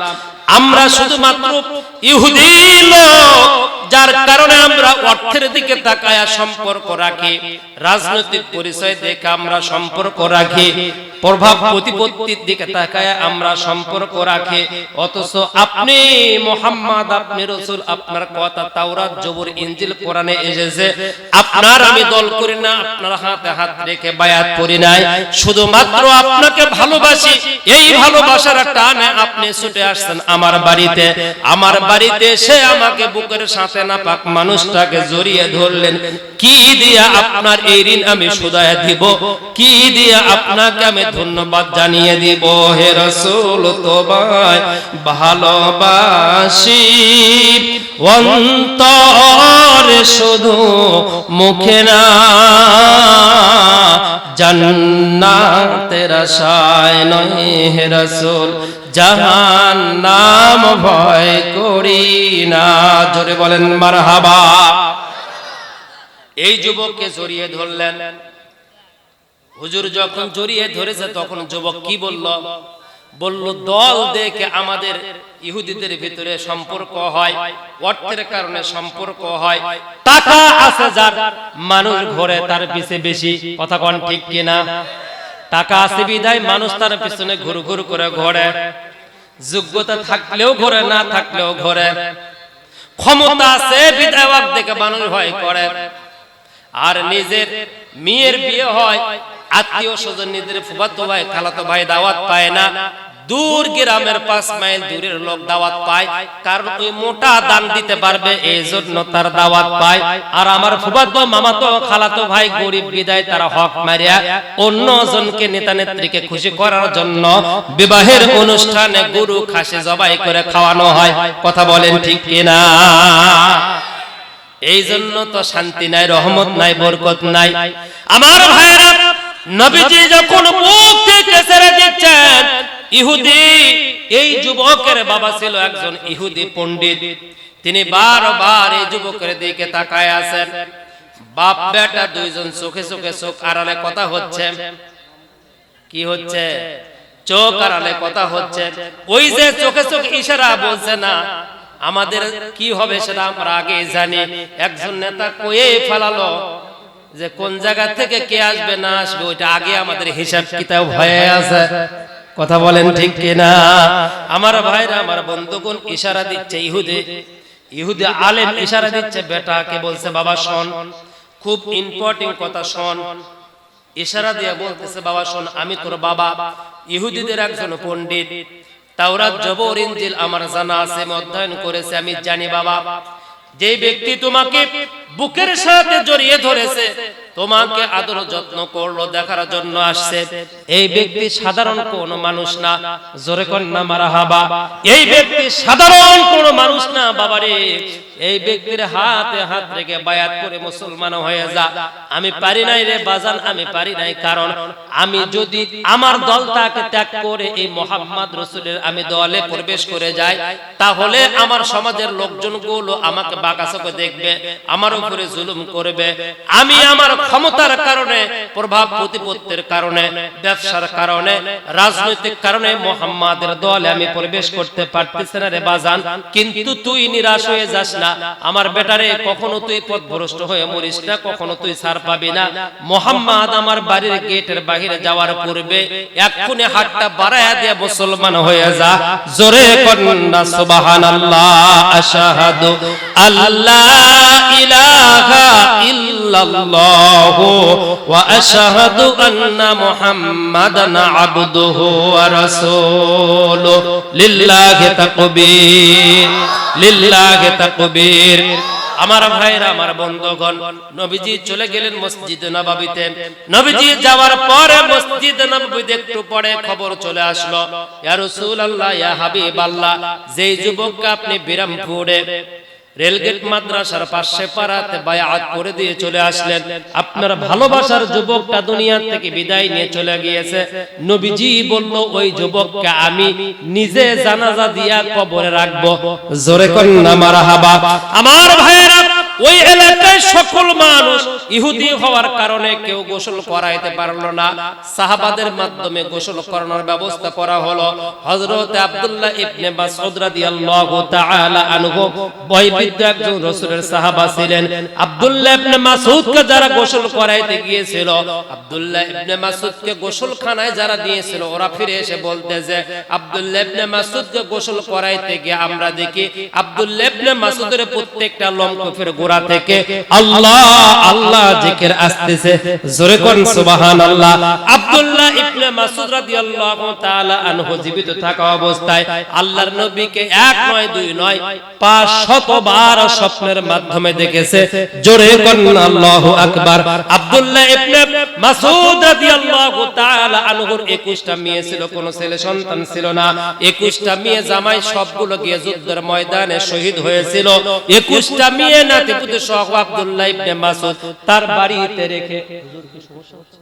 আমরা শুধুমাত্র ইহুদি লোক, যার কারণে আমরা অর্থের দিকে তাকায়া সম্পর্ক রাখি, রাজনৈতিক পরিচয় দেখে আমরা সম্পর্ক রাখি, প্রভাব প্রতিপত্তির দিকে তাকায়া আমরা সম্পর্ক রাখি, অথচ আপনি মুহাম্মদ, আপনি রাসূল, আপনার কথা তাওরাত, জবুর, ইনজিল, কোরআনে এসেছে, আপনার আমি দল করি না, আপনার হাতে হাত রেখে বায়াত করি নাই, শুধুমাত্র আপনাকে ভালোবাসি। এই ভালোবাসার টানে আপনি ছুটে আসছেন আমার বাড়িতে, আমার বাড়িতে এসে আমাকে বুকের সাথে না পাক মানুষটাকে জড়িয়ে ধরলেন। কি দিয়া আপনার এই ঋণ আমি শুধায় দিব, কি দিয়া আপনাকে আমি ধন্যবাদ জানিয়ে দিব। হে রাসূল, তোমায় ভালোবাসি অন্তরে, শুধু মুখে না, জান্নাতের আশায় নয় হে রাসূল, জাহান্নাম ভয় করি না। জোরে বলেন মারহাবা। এই যুবককে জড়িয়ে ধরলেন। হুজুর যখন জড়িয়ে ধরেছে তখন যুবক কি বলল? বলল দল দেখে আমাদের ইহুদিদের ভিতরে সম্পর্ক হয়, অর্থের কারণে সম্পর্ক হয়, টাকা আছে যার মানুষ ঘোরে তার পিছে বেশি। কথা কোন ঠিক কিনা? টাকা আছে বিধায় মানুষ তার পিছনে ঘুর ঘুর করে ঘোরে, যোগ্যতা থাকলেও ঘোরে, না থাকলেও ঘোরে। ক্ষমতা আছে বিধায় দেখে মানুষ ভয় করে। আর নিজের মেয়ের বিয়ে হয়, আত্মীয় স্বজন নিজের ফুফাতো ভাই খালাতো ভাই দাওয়াত পায় না, দূর গ্রামের 5 মাইল দূরের লোক দাওয়াত পায়, কারণ ওই মোটা দান দিতে পারবে এই জন্য তার দাওয়াত পায়। আর আমার ফুফাতো মামাতো খালাতো ভাই গরিব বিদায় তারা হক মারিয়া অন্য জনকে নেতা নেত্রীকে খুশি করার জন্য বিবাহের অনুষ্ঠানে গরু খাসি জবাই করে খাওয়ানো হয়। কথা বলেন ঠিক কিনা? এই জন্য তো শান্তি নাই, রহমত নাই, বরকত নাই। আমার ভাইরা, নবীজি যখন বুক থেকে ছেড়ে দিচ্ছেন, ইহুদি, এই যুবকের বাবা ছিল একজন ইহুদি পণ্ডিত, তিনি বারবার এই যুবকের দিকে তাকায় আছেন। বাপ বেটা দুইজন চোখে চোখে চোখ আড়ালে কথা হচ্ছে। কি হচ্ছে? চোখ আড়ালে কথা হচ্ছে। ওই যে চোখে চোখ ইশারা বলছে না, আমাদের কি হবে সেটা আমরা আগে জানি। একজন নেতা কয়ে ফেলালো যে কোন জায়গা থেকে কে আসবে না আসবে, ওইটা আগে আমাদের হিসাব কিতাব হয়ে আছে। কথা বলেন ঠিক কিনা? আমার ভাইরা, আমার বন্ধুগণ, ইশারা দিচ্ছে ইহুদি আলেম ইশারা দিচ্ছে বেটাকে, বলছে বাবা শোন, খুব ইম্পর্টেন্ট কথা শোন। ইশারা দিয়ে বলতেছে বাবা শোন, আমি তোর বাবা, ইহুদিদের একজন পণ্ডিত, তাওরাত জবর ইনজিল আমার জানা আছে, আমি অধ্যয়ন করেছি, আমি জানি বাবা, যে ব্যক্তি তোমাকে বুকের সাথে জড়িয়ে ধরেছে, তোমাকে আদর যত্ন করলো, দেখার জন্য আসছে, এই ব্যক্তি সাধারণ কোন মানুষ না। জোরে কর না মারহাবা। এই ব্যক্তি সাধারণ কোন মানুষ না বাবারে। এই ব্যক্তির হাতে হাত রেখে বায়াত করে মুসলমান হয়ে যা। আমি পারি নাই রে বাজান, আমি পারি নাই, কারণ আমি যদি আমার দলটাকে ত্যাগ করে এই মুহাম্মদ রাসূলের আমি দলে প্রবেশ করে যাই, তাহলে আমার সমাজের লোকজনগুলো আমাকে বাঁকা চোখে দেখবে, আমার উপরে জুলুম করবে। আমি আমার ক্ষমতার কারণে, প্রভাব প্রতিপত্তির কারণে, ব্যবসার কারণে, রাজনৈতিক কারণে মুহাম্মাদের দলে আমি প্রবেশ করতে পারতেছি না রে বাজান। কিন্তু তুই নিরাশ হয়ে যাস না আমার বেটারে, কখনো তুই পথভ্রষ্ট হয়ে মরিস না, কখনো তুই ছাড় পাবি না। মুহাম্মদ আমার বাড়ির গেটের বাইরে যাওয়ার পূর্বে এক্ষুনি হাতটা বাড়ায়া দিয়ে মুসলমান হয়ে যা। জোরে কন্না সুবহানাল্লাহ, আশহাদু আল্লা ইলাহা ইল্লাল্লাহ ওয়া আশহাদু আন্না মুহাম্মাদান আবদুহু ওয়া রাসূলুহু। লিল্লাহি তাকবীর, লিল্লাহি তাকবীর। আমার ভাইরা, আমার বন্ধুগণ, নবীজি চলে গেলেন মসজিদে নববীতে। নবীজি যাওয়ার পরে মসজিদে নববীতে একটু পরে খবর চলে আসলো, ইয়া রাসূলুল্লাহ, ইয়া হাবিবাল্লাহ, যেই যুবককে আপনি বিরামপুরে রেলগেট মাদ্রাসার পাশে পাড়াতে বায়াত করে দিয়ে চলে আসলেন, আপনার ভালোবাসার যুবকটা দুনিয়া থেকে বিদায় নিয়ে চলে গিয়েছে। নবীজি বলল, ওই যুবককে আমি নিজে জানাজা দিয়া কবরে রাখবো। জোরে কন্না মারহাবা। আমার ভাইয়েরা, ওই এলাকায় সকল মানুষ ইহুদি হওয়ার কারণে কেউ গোসল করাইতে পারলো না। সাহাবাদের মাধ্যমে গোসল করানোর ব্যবস্থা করা হলো। হযরত আব্দুল্লাহ ইবনে মাসউদ রাদিয়াল্লাহু তাআলা আনহু বয়বৃদ্ধ একজন রাসূলের সাহাবা ছিলেন। আব্দুল্লাহ ইবনে মাসউদকে যারা গোসল করাইতে গিয়েছিল, আব্দুল্লাহ ইবনে মাসউদকে গোসলখানায় যারা দিয়েছিল, ওরা ফিরে এসে বলতেছে, আব্দুল্লাহ ইবনে মাসউদকে গোসল করাইতে গিয়ে আমরা দেখি আব্দুল্লাহ ইবনে মাসউদের প্রত্যেকটা লোমকূপের গোড়া থেকে আল্লাহ আল্লাহ জিকির আসতেছে। জোরে কোন সুবহানাল্লাহ। আব্দুল্লাহ ইবনে মাসউদ রাদিয়াল্লাহু তাআলা আনহু জীবিত থাকা অবস্থায় আল্লাহর নবীকে এক নয় দুই নয় 500 বার স্বপ্নের মাধ্যমে দেখেছে। জোরে কোন আল্লাহু আকবার। আব্দুল্লাহ ইবনে মাসউদ রাদিয়াল্লাহু তাআলা আনহুর 21টা মেয়ে ছিল, কোন ছেলে সন্তান ছিল না। 21টা মেয়ে জামাই সবগুলো গিয়ে যুদ্ধের ময়দানে শহীদ হয়েছিল। 21টা মেয়ে নাতিপুতি সহ আব্দুল্লাহ ইবনে মাসউদ তার বাড়িতে রেখে, হুজুর কি সমস্যা হচ্ছে?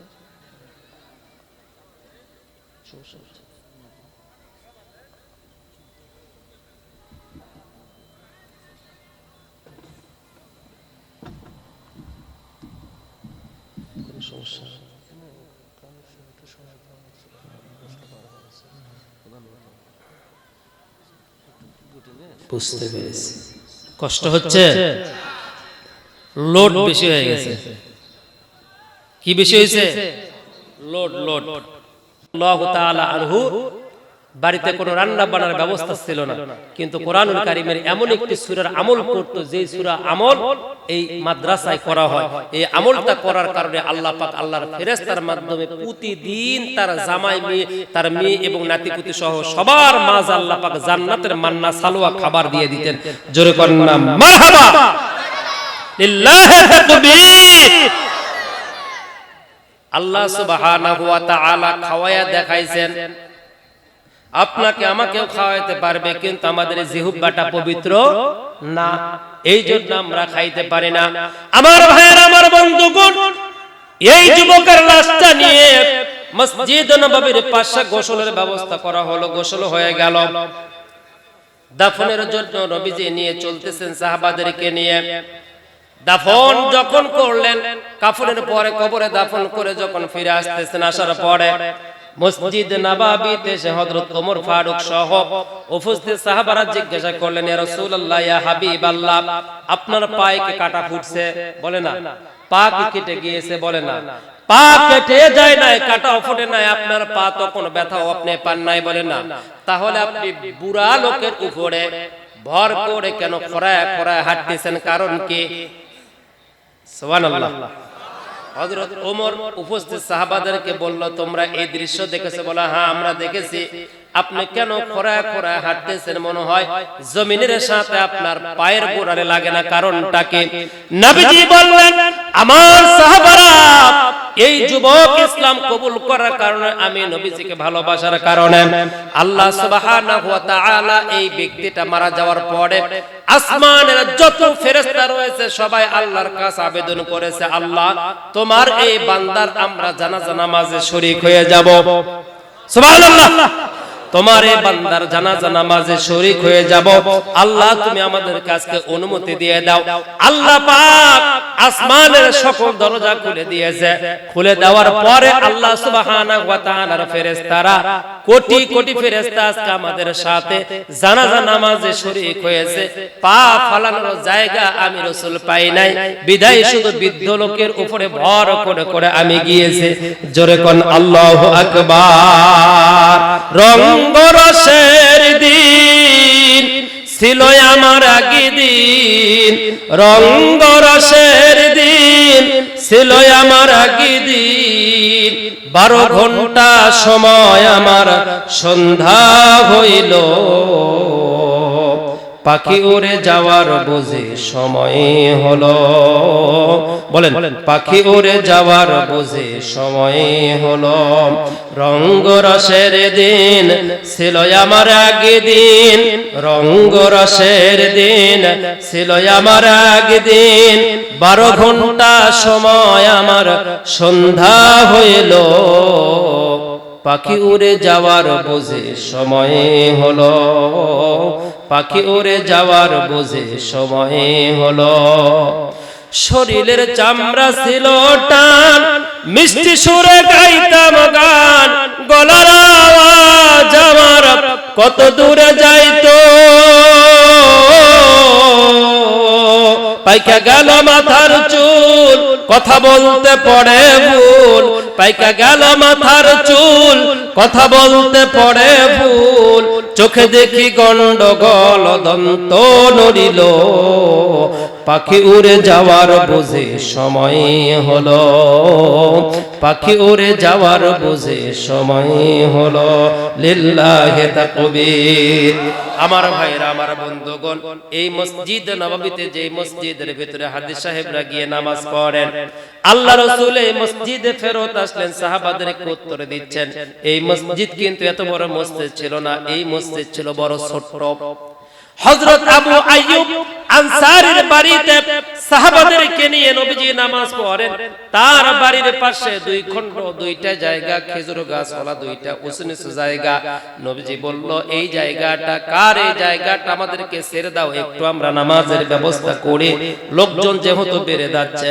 সমস্যা বুঝতে পেরেছি। কষ্ট হচ্ছে, লোড বেশি হয়ে গেছে। কি বেশি হয়েছে? লোড। আল্লাহু তাআলা আনহু বাড়িতে কোনো রান্না বান্নার ব্যবস্থা ছিল না, কিন্তু কোরআনুল কারীমের এমন একটি সূরার আমল করত, যেই সূরা আমল এই মাদ্রাসায় করা হয়। এই আমলটা করার কারণে আল্লাহ পাক আল্লাহর ফেরেশতার মাধ্যমে প্রতিদিন তার জামাই, মেয়ে, তার মেয়ে এবং নাতিপুতি সহ সবার মাঝে আল্লাহ পাক জান্নাতের মান্না সালোয়া খাবার দিয়ে দিতেন। জোরে করেন না মারহাবা, লিল্লাহি তাকবীর। আল্লাহ সুবহানাহু ওয়া তাআলা খাওয়ায়া দেখাইছেন, আপনাকে আমাকেও খাওয়াইতে পারবে, কিন্তু আমাদের জিহ্বাটা পবিত্র না, এই জন্য আমরা খাইতে পারি না। আমার ভাইয়েরা, আমার বন্ধুগণ, এই যুবকের লাশটা নিয়ে মসজিদ নববীর পাশে গোসলের ব্যবস্থা করা হলো। গোসল হয়ে গেল, দাফনের জন্য নবীজি নিয়ে চলতেছেন সাহাবাদেরকে নিয়ে। দাফন যখন করলেন, কাফনের পরে কবরে দাফন করে যখন ফিরে আসতেছেন, আসার পরে মসজিদ নববীতে এসে হযরত ওমর ফারুক সহ উপস্থিত সাহাবারা জিজ্ঞাসা করলেন, ইয়া রাসূলুল্লাহ, ইয়া হাবিবাল্লাহ, আপনার পায়ে কি কাটা ফুটছে? বলে না। পা কি কেটে গিয়েছে? বলে না। পা কেটে যায় নাই, কাটাও ফুটে নাই, আপনার পা তো কোনো ব্যথাও আপনি পান নাই? বলে না। তাহলে আপনি বুড়া লোকের উপরে ভর করে কেন খোঁড়ায় খোঁড়ায় হাঁটতেছেন? কারণ কি? সুবহানাল্লাহ। হযরত ওমর উপস্থিত সাহাবাদেরকে বলল, তোমরা এই দৃশ্য দেখেছো? বলা, হ্যাঁ আমরা দেখেছি। আপনি কেন খোঁড়ায় খোঁড়ায় হাঁটতেছেন? মনে হয় জমিনের সাথে আপনার পায়ের গোড়ালে লাগে না, কারণটা কি? নবীজি বললেন, আমার সাহাবারা, এই যুবক ইসলাম কবুল করার কারণে, আমি নবীজিকে ভালোবাসার কারণে, আল্লাহ সুবহানাহু ওয়া তাআলা এই ব্যক্তিটা মারা যাওয়ার পরে আসমানের যত ফেরেশতা রয়েছে সবাই আল্লাহর কাছে আবেদন করেছে, আল্লাহ তোমার এই বান্দার আমরা জানাজা নামাজে শরীক হয়ে যাব। সুবহানাল্লাহ। তোমার এই বান্দার জানাজা নামাজে শরীক হয়ে যাব, আল্লাহ তুমি আমাদের কাছে অনুমতি দিয়ে দাও। আল্লাহ পাক আসমানের সকল দরজা খুলে দিয়েছে। খুলে দেওয়ার পরে আল্লাহ সুবহানাহু ওয়া তাআলার ফেরেশতারা, কোটি কোটি ফেরেশতা আজকে আমাদের সাথে জানাজা নামাজে শরীক হয়েছে। পা ফালানোর জায়গা আমি রাসূল পাই নাই, বিদায় শুধু বৃদ্ধ লোকের উপরে ভর করে করে আমি গিয়েছি। জোরে কোন আল্লাহু আকবার। রঙ্গরসের দিন ছিল আমার আগে দিন, রঙ্গরসের দিন ছিল আমার আগে দিন, 12 ঘন্টা সময় আমার সন্ধ্যা হইল, পাখি উড়ে যাওয়ার বুঝি সময় হলো। বলেন, পাখি উড়ে যাওয়ার বুঝি সময় হলো। রঙ্গরসের দিন ছিল আমার আগে দিন, রঙ্গরসের দিন ছিল আমার আগে দিন, 12 ঘন্টা সময় আমার সন্ধ্যা হইল, পাখি উড়ে যাওয়ার বুঝে সময় হলো, পাখি উড়ে যাওয়ার বুঝে সময় হলো। শরীরের চামড়া ছিল টান, মিষ্টি সুরে গাইতাম গান, গলার আওয়াজ আমার কত দূরে যাইতো, পাইকা গেল মাথার চুল, কথা বলতে পড়ে ভুল, পাইকা গেল মাথার চুল, কথা বলতে পড়ে ভুল, চোখে দেখি গন্ডগোল, দন্ত নড়িল, পাখি উড়ে যাওয়ার বুঝে সময় হলো, পাখি উড়ে যাওয়ার বুঝে সময় হলো। লিল্লাহি তাকবীর। আমার ভাইরা, আমার বন্ধুগণ, এই মসজিদ নববীতে, যে মসজিদের ভিতরে হাজী সাহেবরা গিয়ে নামাজ পড়েন, আল্লাহ রাসূল এই মসজিদে ফেরত আসলেন, সাহাবাদেরকে উত্তর দিচ্ছেন, এই মসজিদ কিন্তু এত বড় মসজিদ ছিল না, এই মসজিদ ছিল বড় ছোট্ট। হযরত আবু আইয়ুব আনসারীর বাড়িতে সাহাবাদেরকে নিয়ে নবীজি নামাজ পড়েন। তার বাড়ির পাশে দুই খণ্ড, দুইটা জায়গা, খেজুর গাছওয়ালা দুইটা উঁচু নিচু জায়গা। নবীজি বলল, এই জায়গাটা কার? এই জায়গাটা আমাদেরকে ছেড়ে দাও, একটু আমরা নামাজের ব্যবস্থা করি। লোকজন যেহেতু বেড়ে যাচ্ছে,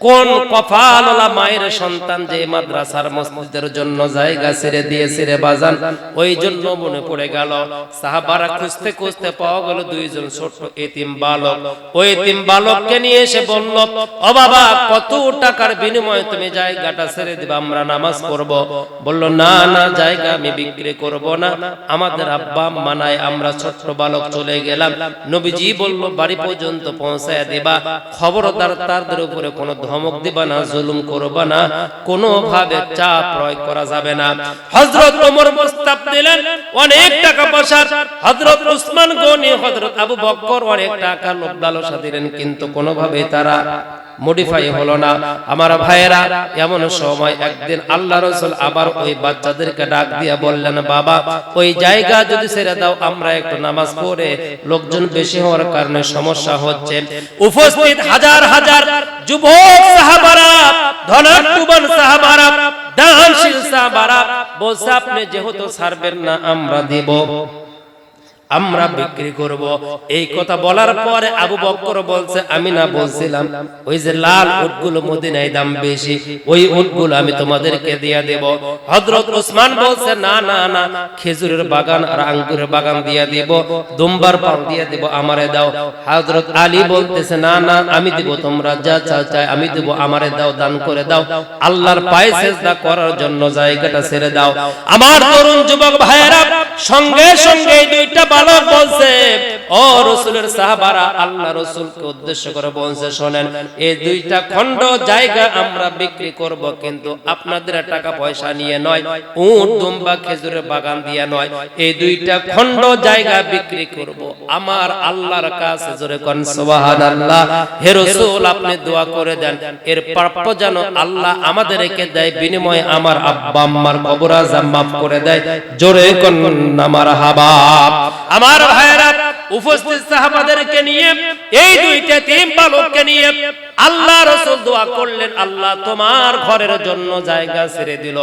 কোন কপালওয়ালা মায়ের সন্তান যে মাদ্রাসার মসজিদের জন্য জায়গা ছেড়ে দিয়েছে রে বাজান, ওই জন্য মনে পড়ে গেল। সাহাবারা খুঁজতে খুঁজতে পাওয়া গেল দুইজন ছোট এতিম বালক। ওই এতিম বালককে নিয়ে এসে বলল, ও বাবা, কত টাকার বিনিময়ে তুমি জায়গাটা ছেড়ে দিবা, আমরা নামাজ পড়ব? বলল, না না, জায়গা আমি বিক্রি করব না, আমাদের আব্বা আম্মা নাই, আমরা ছোট্ট বালক চলে গেলাম। নবীজি বলল, বাড়ি পর্যন্ত পৌঁছায় দিবা, খবরদার তাদের উপরে কোনো ধমক দিবা না, জুলুম করবা না, কোনো ভাবে চাপ প্রয়োগ করা যাবে না। হযরত ওমর প্রস্তাব দিলেন অনেক টাকা পয়সার, হযরত উসমান গনি, হযরত আবু বকর অনেক টাকা লোভ লালসা দিলেন, কিন্তু কোনোভাবে তারা মডিফাই হলো না। আমার ভাইয়েরা, এমন সময় একদিন আল্লাহ রাসূল আবার ওই বাচ্চাদেরকে ডাক দিয়ে বললেন, বাবা, ওই জায়গা যদি ছেড়ে দাও, আমরা একটু নামাজ পড়ে, লোকজন বেশি হওয়ার কারণে সমস্যা হচ্ছে। উপস্থিত হাজার হাজার যুবক সাহাবারা, ধনাঢ্যবান সাহাবারা, দানশীল সাহাবারা বলছে, আপনি যেহেতু ছাড়বেন না, আমরা দিব, আমরা বিক্রি করব। এই কথা বলার পরে আবু বকর বলছে, আমি না বলছিলাম ওই যে লাল উটগুলো মদিনায় দাম বেশি, ওই উটগুলো আমি তোমাদেরকে দিয়ে দেব। হযরত ওসমান বলছে, না না না, খেজুরের বাগান আর আঙ্গুরের বাগান দিয়ে দেব, দুম্বার পাল দিয়ে দেব, আমারে দাও। হযরত আলী বলতেছে, না না, আমি দেব, তোমরা যা চাও চাই আমি দেব, আমারে দাও, দান করে দাও, আল্লাহর পায়ে সিজদা করার জন্য জায়গাটা ছেড়ে দাও। আমার তরুণ যুবক ভাইয়েরা, সঙ্গে সঙ্গে দুইটা বালক বলছে, ও রাসূলের সাহাবারা, আল্লাহ রাসূলকে উদ্দেশ্য করে বলছে, শুনেন, এই দুইটা খণ্ড জায়গা আমরা বিক্রি করব, কিন্তু আপনাদের টাকা পয়সা নিয়ে নয়, উট দুম্বা খেজুরের বাগান দিয়ে নয়, এই দুইটা খণ্ড জায়গা বিক্রি করব আমার আল্লাহর কাছে। জোরে কোন সুবহানাল্লাহ। হে রাসূল, আপনি দোয়া করে দেন, এর প্রাপ্য যেন আল্লাহ আমাদেরকে দেয়, বিনিময়ে আমার আব্বা আম্মার কবর আযাব maaf করে দেয়। জোরে কোন মারহাবা। আমার ভাইরা, উপস্থিত সাহাবাদেরকে নিয়ে, এই দুইটা তিন বালককে নিয়ে আল্লাহ রাসূল দোয়া করলেন, আল্লাহ তোমার ঘরের জন্য জায়গা ছেড়ে দিল,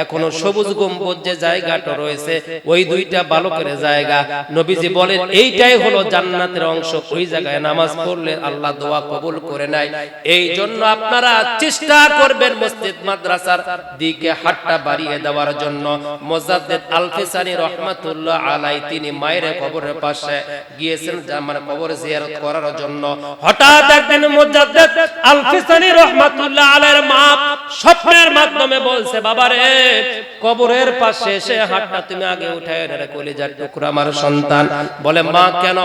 এখনো সবুজ গম্বুজ যে জায়গাটা রয়েছে, ওই দুইটা বালকের জায়গা। নবীজি বলেন, এইটাই হলো জান্নাতের অংশ, ওই জায়গায় নামাজ পড়লে আল্লাহ দোয়া কবুল করে নেয়। এই জন্য আপনারা চেষ্টা করবেন মসজিদ মাদ্রাসার দিকে হাতটা বাড়িয়ে দেওয়ার জন্য। মুজাদ্দিদ আল-ফিসানি রহমাতুল্লাহ আলাইহি, তিনি মায়ের কবরের পাশে গিয়েছেন আমার কবর জিয়ারত করার জন্য। হঠাৎ একদিন মুজাদ্দিদ আল-ফিসানি রহমাতুল্লাহ আলাইহির মা স্বপ্নের মাধ্যমে বলছে, বাবা রে, কবরের পাশে এসে হাতটা তুমি আগে উঠায় রে, কলিজার টুকরা আমার সন্তান। বলে, মা কেন?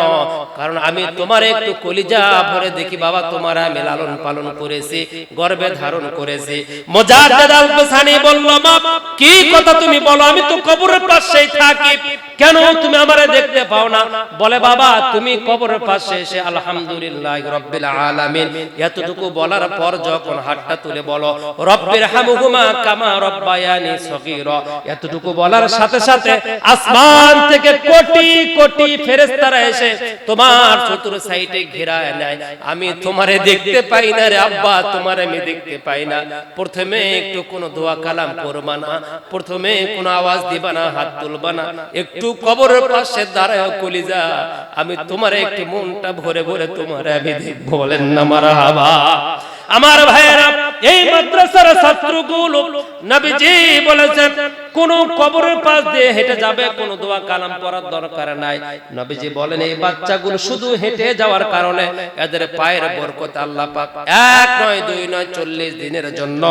কারণ আমি তোমার একটু কলিজা ভরে দেখি বাবা, তোমার আমি লালন পালন করেছি, গর্ভে ধারণ করেছি। মুজাদ্দিদ আল-ফিসানি বলল, মা কি কথা তুমি বলো, আমি তো কবরের পাশেই থাকি, কেন তুমি আমারে দেখতে পাও না? বলে, বাবা, তুমি কবরের পাশে এসে আলহামদুলিল্লাহি রাব্বিল আলামিন এতটুকু বলার পর যখন হাতটা তুলে বলো, রব্বির হামহুমা কামা রব্বায়ানি সগীরা, এতটুকু বলার সাথে সাথে আসমান থেকে কোটি কোটি ফেরেশতারা এসে তোমার চতুর সাইডে ঘেরায় নেয়। আমি তোমারে দেখতে পাই না রে আব্বা, তোমারে আমি দেখতে পাই না। প্রথমে একটু কোনো দোয়া কালাম করবা না, প্রথমে কোনো আওয়াজ দিবা না, হাত তুলবা না, একটু কবরের পাশে দাঁড়ায় কলিজা, আমি তোমারে একটু মনটা ভরে ভরে তোমারে আমি দেখবো। বলেন না মারহাবা। আমার ভাইয়েরা, এই মাদ্রাসার ছাত্রগুলো, নবীজি বলেছেন কোন কবরের পাশ দিয়ে হেঁটে যাবে, কোন দোয়া কালাম পড়ার দরকার নাই। নবীজি বলেন, এই বাচ্চাগুলো শুধু হেঁটে যাওয়ার কারণে এদের পায়ের বরকত আল্লাহ পাক 1 নয় 2 নয় 40 দিনের জন্য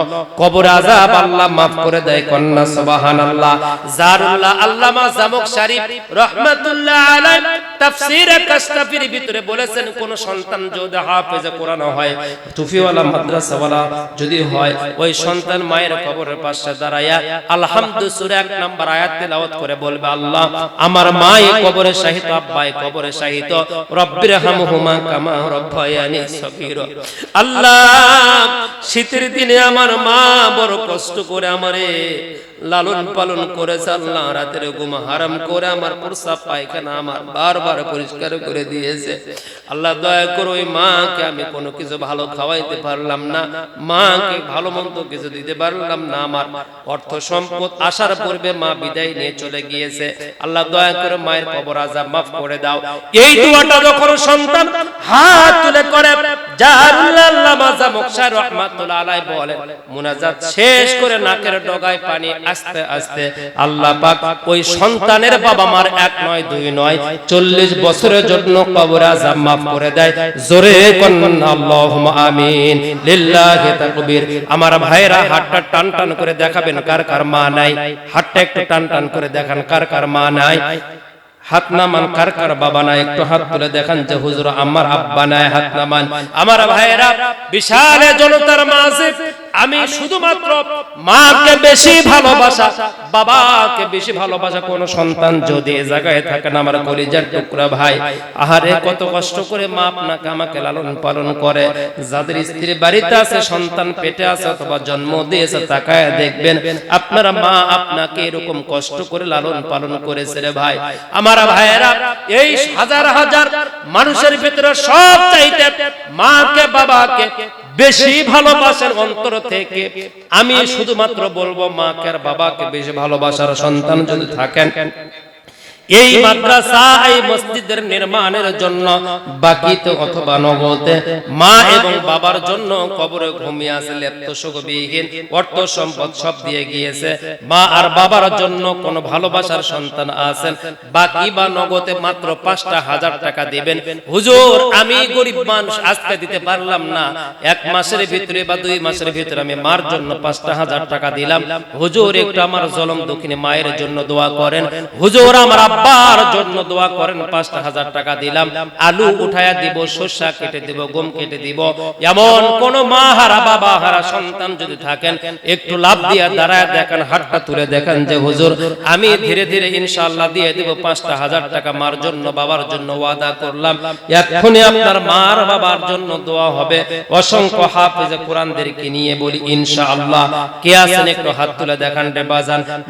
কবর আযাব আল্লাহ maaf করে দেয়। কন্না সুবহানাল্লাহ। জারুল্লাহ আল্লামা জামখশরী রাহমাতুল্লাহ আলাইহি তাফসীরে কাশফির ভিতরে বলেছেন, কোন সন্তান যদি হাফেজে কোরআন হয়, টুফিওয়ালা মাদ্রাসাওয়ালা যদি হয়, ওই সন্তান মায়ের কবরের পাশে দাঁড়ায়া আলহামদুলিল্লাহ সূরা 1 নম্বর আয়াত তেলাওয়াত করে বলবে, আল্লাহ আমার মাই কবরে শাহিদ, আব্বাই কবরে শাহিদ, রব্বির হামহুমা কামা রব্বায়ানি সগীরা। আল্লাহ শীতের দিনে আমার মা বড় কষ্ট করে আমারে লালন পালন করেছে, আল্লাহ রাতের ঘুম হারাম করে আমার প্রস্রাব পায়খানা আমার বারবার পরিষ্কার করে দিয়েছে। আল্লাহ দয়া করে ওই মাকে আমি কোনো কিছু ভালো খাওয়াইতে পারলাম না, মাকে ভালো মন্দ কিছু দিতে পারলাম না, আমার অর্থ সম্পদ আসার পূর্বে মা বিদায় নিয়ে চলে গিয়েছে। আল্লাহ দয়া করে মায়ের কবর আযাব মাফ করে দাও। এই দোয়াটা যখন সন্তান হাত তুলে করে জাল্লাল্লাহ মাজা মুকশার রাহমাতুল্লাহ আলাইহি বলে, মুনাজাত শেষ করে নাকের ডগায় পানি আস্তে আস্তে আল্লাহ পাক ওই সন্তানের বাবা মার 1 নয় 2 নয় 40 বছরের জন্য কবর আযাব মাফ করে দেয়। জোরে কোন আল্লাহুম্মা আমিন। লিল্লাহি তাকবীর। আমার ভাইরা হাতটা টান টান করে দেখাবেন কার কার মা নাই, হাতটা একটু টান টান করে দেখান কার কার মা নাই। হাত নামান কার কার বাবা নাই, একটু হাত তুলে দেখান যে হুজুর আমার আব্বা নাই, হাত নামান। আমার ভাইয়েরা বিশাল জনতার মাঝে আমি শুধুমাত্র মাকে বেশি ভালোবাসা, বাবাকে বেশি ভালোবাসা কোন সন্তান যদি এই জায়গায় থাকেন আমার কলিজার টুকরা ভাই, আহারে কত কষ্ট করে মা আপনাকে আমাকে লালন পালন করে। যাদের স্ত্রী বাড়িতে আছে, সন্তান পেটে আছে অথবা জন্ম দিয়েছে, তাকায় দেখবেন আপনার মা আপনাকে এরকম কষ্ট করে লালন পালন করেছে রে ভাই। আমার ভাইয়েরা এই হাজার হাজার মানুষের ভিতরে সব চাইতে মাকে বাবাকে বেশি ভালোবাসার অন্তর থেকে আমি শুধুমাত্র বলবো মাকে আর বাবাকে বেশি ভালোবাসার সন্তান যদি থাকেন, এই মাদ্রাসা এই মসজিদের নির্মাণের জন্য বাকিতে অথবা নগদে মা এবং বাবার জন্য কবরে ঘুমিয়ে আছে লেপ্তসুখবিহীন অর্থ সম্পদ সব দিয়ে গিয়েছে। মা আর বাবার জন্য কোন ভালোবাসার সন্তান আছেন, বাকি বা নগদে মাত্র 5,000 টাকা দিবেন। হুজুর আমি গরিব মানুষ আজকে দিতে পারলাম না, 1 মাসের ভিতরে বা 2 মাসের ভিতরে আমি মার জন্য 5,000 টাকা দিলাম। হুজুর একটু আমার জলম দক্ষিণে মায়ের জন্য দোয়া করেন। হুজুর আমার আব্বার জন্য দোয়া করেন, 5,000 টাকা দিলাম। আলু উঠায়া দিব, শসা কেটে দিব, গম কেটে দিব। এমন কোন মা হারা বাবা হারা সন্তান যদি থাকেন, একটু লাভ দিয়া দাঁড়ায় দেখেন, হাতটা তুলে দেখেন যে হুজুর আমি ধীরে ধীরে ইনশাআল্লাহ দিয়ে দিব 5,000 টাকা মার জন্য বাবার জন্য ওয়াদা করলাম। এক্ষুনি আপনার মার বাবার জন্য দোয়া হবে। অসংখ্য হাফেজে কোরআনদেরকে নিয়ে বলি ইনশাআল্লাহ। কে আছেন একটু হাত তুলে দেখান রে বাজান।